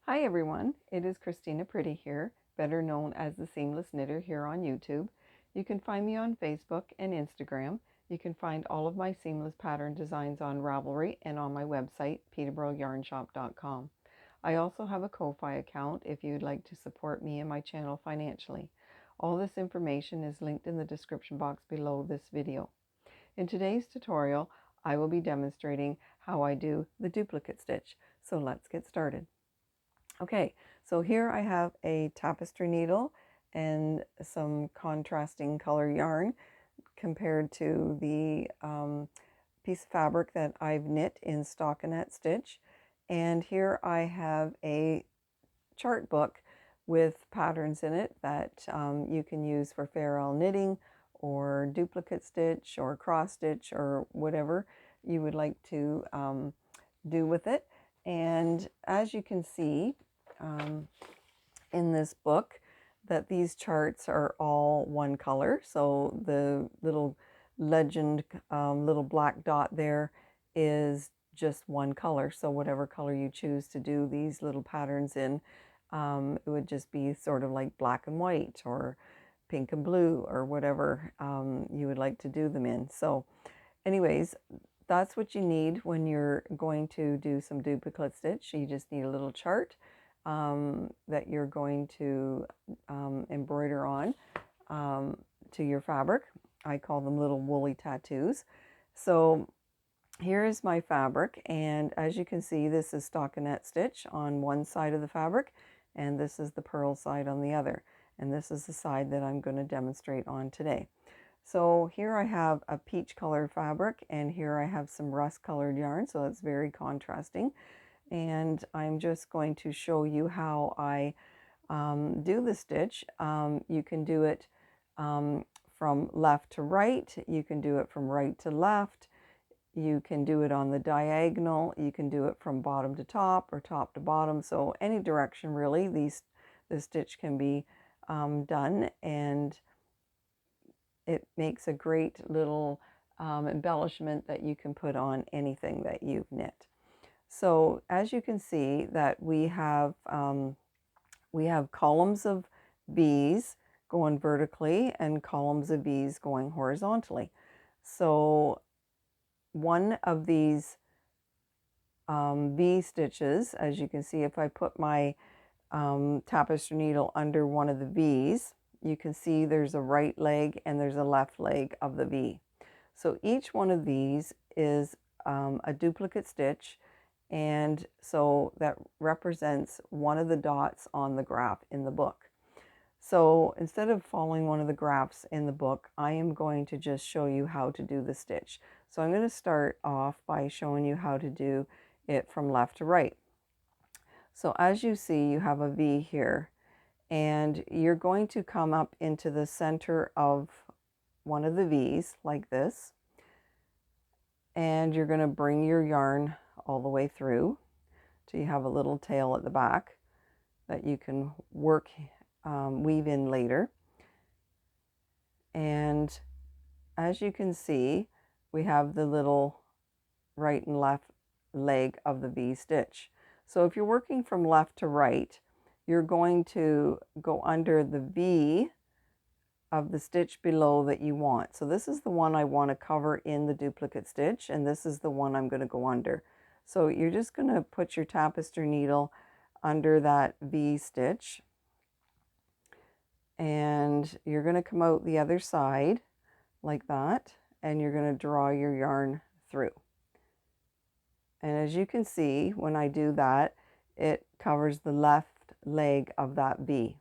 Hi everyone, it is Christina Pridie here, better known as the Seamless Knitter here on YouTube. You can find me on Facebook and Instagram. You can find all of my seamless pattern designs on Ravelry and on my website, ptboyarnshop.com. I also have a Ko-Fi account if you'd like to support me and my channel financially. All this information is linked in the description box below this video. In today's tutorial, I will be demonstrating how I do the duplicate stitch. So let's get started. Okay, so here I have a tapestry needle and some contrasting color yarn compared to the piece of fabric that I've knit in stockinette stitch. And here I have a chart book with patterns in it that you can use for farrell knitting or duplicate stitch or cross stitch or whatever you would like to do with it. And as you can see in this book, that these charts are all one color. So the little legend, little black dot there is just one color. So whatever color you choose to do these little patterns in, it would just be sort of like black and white or pink and blue or whatever you would like to do them in. So anyways, that's what you need when you're going to do some duplicate stitch. You just need a little chart that you're going to embroider on to your fabric. I call them little woolly tattoos. So here is my fabric, and as you can see, this is stockinette stitch on one side of the fabric, and this is the purl side on the other, and this is the side that I'm going to demonstrate on today. So here I have a peach colored fabric, and here I have some rust colored yarn, so it's very contrasting. And I'm just going to show you how I do the stitch. You can do it from left to right. You can do it from right to left. You can do it on the diagonal. You can do it from bottom to top or top to bottom. So any direction really, the stitch can be done, and it makes a great little embellishment that you can put on anything that you've knit. So as you can see that we have columns of bees going vertically and columns of bees going horizontally. So one of these V stitches, as you can see, if I put my tapestry needle under one of the V's, you can see there's a right leg and there's a left leg of the V. So each one of these is a duplicate stitch, and so that represents one of the dots on the graph in the book. So instead of following one of the graphs in the book, I am going to just show you how to do the stitch. So I'm going to start off by showing you how to do it from left to right. So as you see, you have a V here, and you're going to come up into the center of one of the V's like this, and you're going to bring your yarn all the way through till you have a little tail at the back that you can weave in later. And as you can see, we have the little right and left leg of the V stitch. So if you're working from left to right, you're going to go under the V of the stitch below that you want. So this is the one I want to cover in the duplicate stitch, and this is the one I'm going to go under. So you're just going to put your tapestry needle under that V stitch, and you're going to come out the other side like that, and you're going to draw your yarn through. And as you can see, when I do that, it covers the left leg of that V.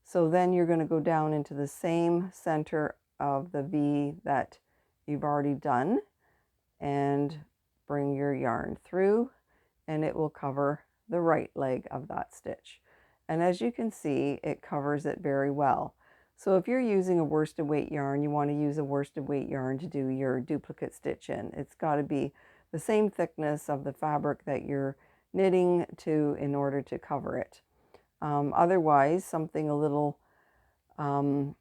So then you're going to go down into the same center of the V that you've already done and bring your yarn through, and it will cover the right leg of that stitch. And as you can see, it covers it very well. So if you're using a worsted weight yarn, you want to use a worsted weight yarn to do your duplicate stitch in. It's got to be the same thickness of the fabric that you're knitting to in order to cover it. Otherwise, something a little, a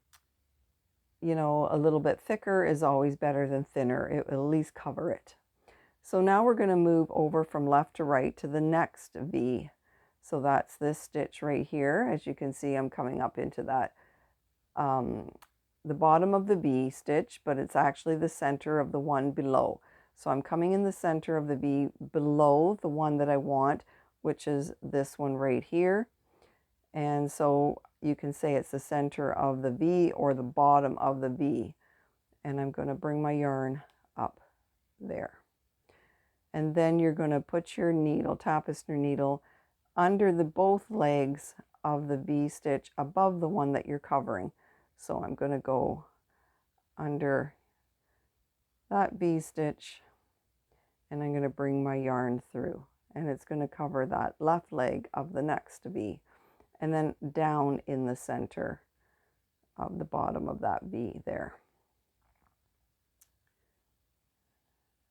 little bit thicker is always better than thinner. It will at least cover it. So now we're going to move over from left to right to the next V. So that's this stitch right here. As you can see, I'm coming up into that the bottom of the V stitch, but it's actually the center of the one below. So I'm coming in the center of the V below the one that I want, which is this one right here. And so you can say it's the center of the V or the bottom of the V. And I'm going to bring my yarn up there. And then you're going to put your needle, tapestry needle, under the both legs of the V stitch above the one that you're covering. So I'm going to go under that V stitch and I'm going to bring my yarn through, and it's going to cover that left leg of the next V, and then down in the center of the bottom of that V there,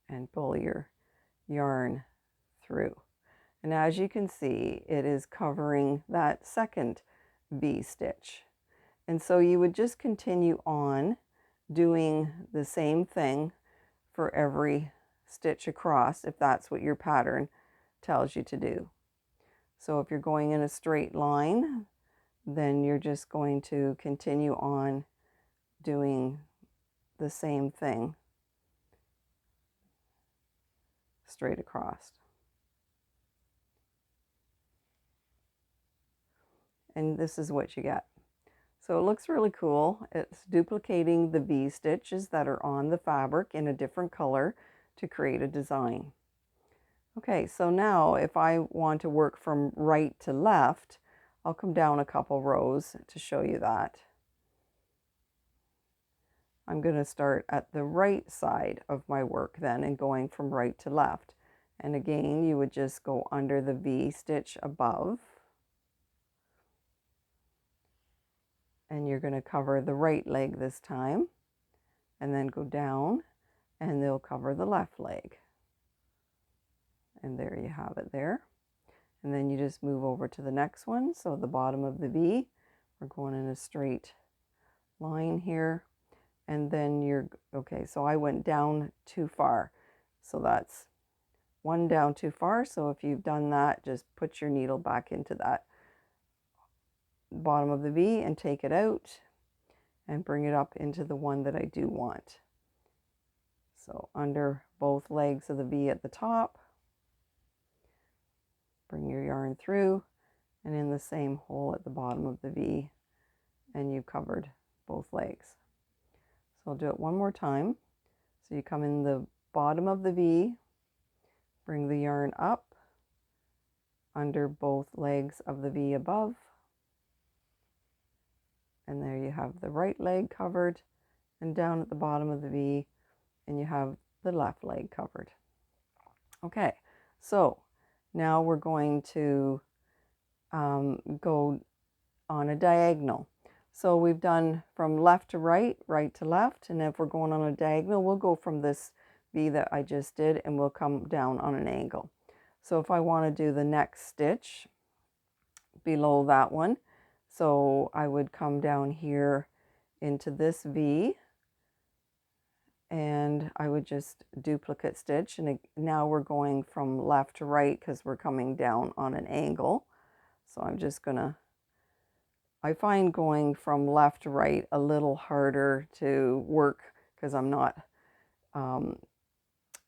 and pull your yarn through. And as you can see, it is covering that second V stitch. And so you would just continue on doing the same thing for every stitch across, if that's what your pattern tells you to do. So if you're going in a straight line, then you're just going to continue on doing the same thing straight across. And this is what you get. So it looks really cool. It's duplicating the V stitches that are on the fabric in a different color to create a design. Okay, so now if I want to work from right to left, I'll come down a couple rows to show you that. I'm going to start at the right side of my work then and going from right to left. And again, you would just go under the V stitch above. And you're going to cover the right leg this time, and then go down and they'll cover the left leg. And there you have it there. And then you just move over to the next one. So the bottom of the V, we're going in a straight line here. And then you're, okay, so I went down too far. So that's one down too far. So if you've done that, just put your needle back into that bottom of the V and take it out and bring it up into the one that I do want. So under both legs of the V at the top, bring your yarn through and in the same hole at the bottom of the V, and you've covered both legs. So I'll do it one more time. So you come in the bottom of the V, bring the yarn up under both legs of the V above, and there you have the right leg covered, and down at the bottom of the V, and you have the left leg covered. Okay, so now we're going to go on a diagonal. So we've done from left to right, right to left, and if we're going on a diagonal, we'll go from this V that I just did and we'll come down on an angle. So if I want to do the next stitch below that one, so I would come down here into this V and I would just duplicate stitch, and now we're going from left to right because we're coming down on an angle. So I'm just gonna, I find going from left to right a little harder to work because I'm not, I'm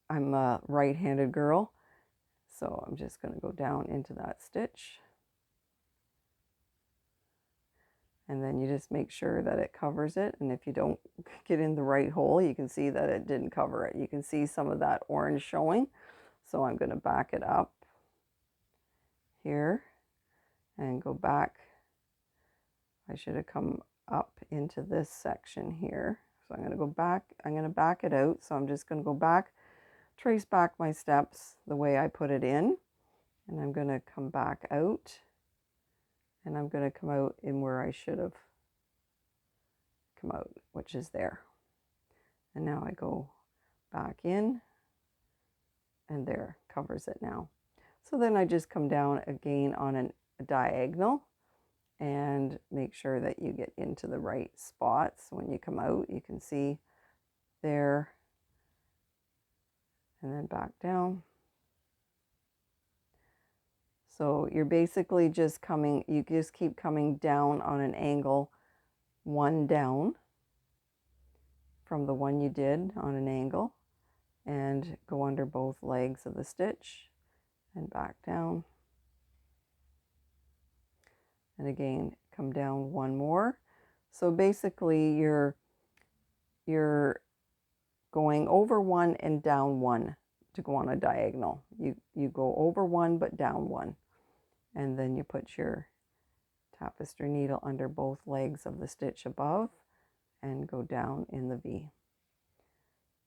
a right-handed girl. So I'm just going to go down into that stitch. And then you just make sure that it covers it. And if you don't get in the right hole, you can see that it didn't cover it. You can see some of that orange showing. So I'm going to back it up here and go back. I should have come up into this section here. So I'm going to go back. I'm going to back it out. So I'm just going to go back, trace back my steps the way I put it in. And I'm going to come back out. And I'm going to come out in where I should have come out, which is there. And now I go back in, and there, covers it now. So then I just come down again on a diagonal and make sure that you get into the right spots. When you come out, you can see there, and then back down. So you're basically just coming, you just keep coming down on an angle, one down from the one you did on an angle, and go under both legs of the stitch and back down. And again, come down one more. So basically you're going over one and down one to go on a diagonal. You go over one but down one. And then you put your tapestry needle under both legs of the stitch above and go down in the V.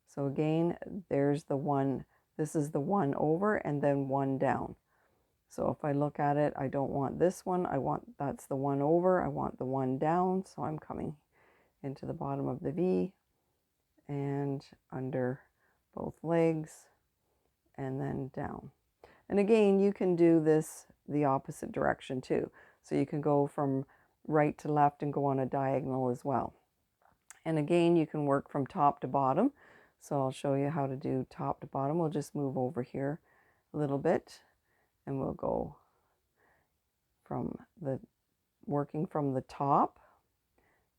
So again, there's the one, this is the one over and then one down. So if I look at it, I don't want this one, that's the one over, I want the one down, so I'm coming into the bottom of the V and under both legs and then down. And again, you can do this the opposite direction too. So you can go from right to left and go on a diagonal as well. And again, you can work from top to bottom. So I'll show you how to do top to bottom. We'll just move over here a little bit and we'll go from working from the top,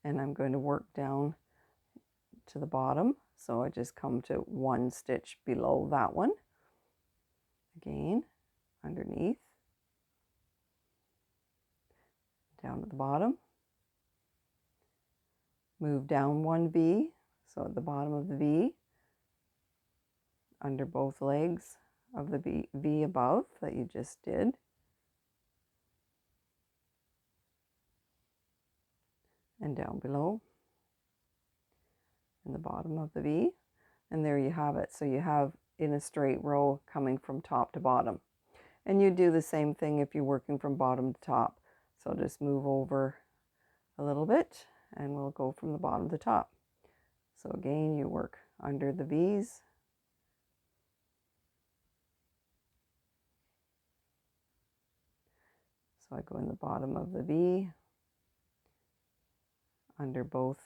and I'm going to work down to the bottom. So I just come to one stitch below that one. Again, underneath, down to the bottom, move down one V, so at the bottom of the V, under both legs of the V above that you just did, and down below, in the bottom of the V, and there you have it. So you have in a straight row coming from top to bottom. And you do the same thing if you're working from bottom to top. So just move over a little bit and we'll go from the bottom to top. So again, you work under the V's, so I go in the bottom of the V, under both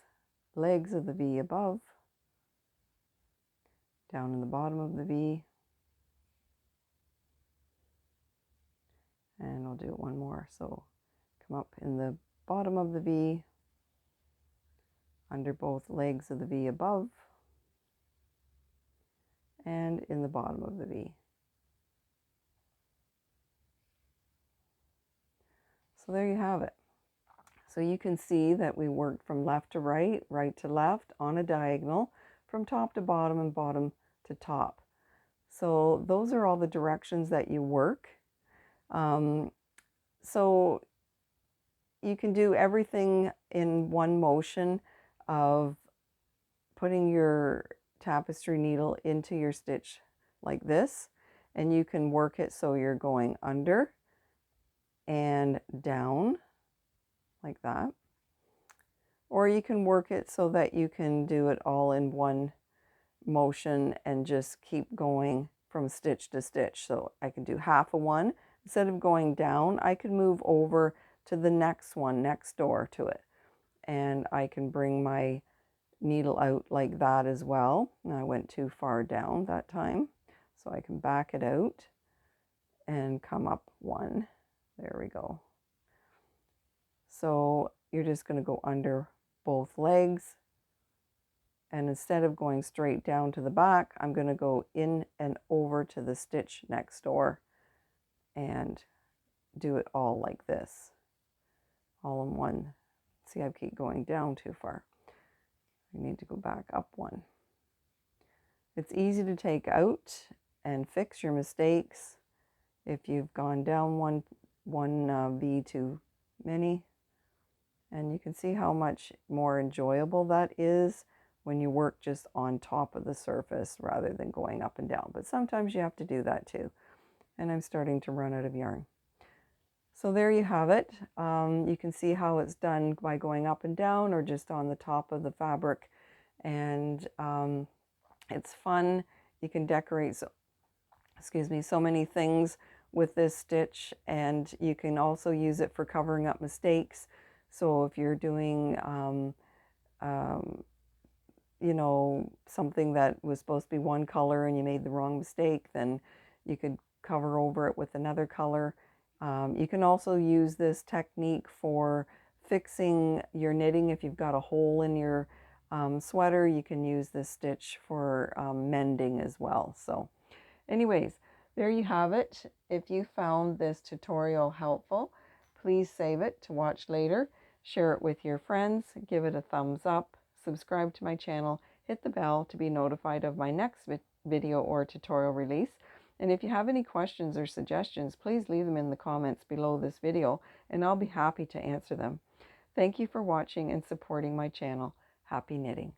legs of the V above, down in the bottom of the V, and I'll do it one more. So come up in the bottom of the V, under both legs of the V above, and in the bottom of the V. So there you have it. So you can see that we worked from left to right, right to left on a diagonal, from top to bottom and bottom to top. So those are all the directions that you work. So you can do everything in one motion of putting your tapestry needle into your stitch like this, and you can work it so you're going under and down like that, or you can work it so that you can do it all in one motion and just keep going from stitch to stitch. So I can do half of one. Instead of going down, I can move over to the next one next door to it, and I can bring my needle out like that as well. And I went too far down that time, so I can back it out and come up one. There we go. So you're just going to go under both legs, and instead of going straight down to the back, I'm going to go in and over to the stitch next door and do it all like this, all in one. See, I keep going down too far. I need to go back up one. It's easy to take out and fix your mistakes if you've gone down one V too many. And you can see how much more enjoyable that is when you work just on top of the surface rather than going up and down. But sometimes you have to do that too. And I'm starting to run out of yarn. So there you have it. You can see how it's done by going up and down or just on the top of the fabric. And it's fun. You can decorate so many things with this stitch, and you can also use it for covering up mistakes. So if you're doing you know, something that was supposed to be one color and you made the wrong mistake, then you could cover over it with another color You can also use this technique for fixing your knitting. If you've got a hole in your sweater, you can use this stitch for mending as well. So anyways, there you have it. If you found this tutorial helpful, please save it to watch later. Share it with your friends, give it a thumbs up, subscribe to my channel, hit the bell to be notified of my next video or tutorial release. And if you have any questions or suggestions, please leave them in the comments below this video and I'll be happy to answer them. Thank you for watching and supporting my channel. Happy knitting!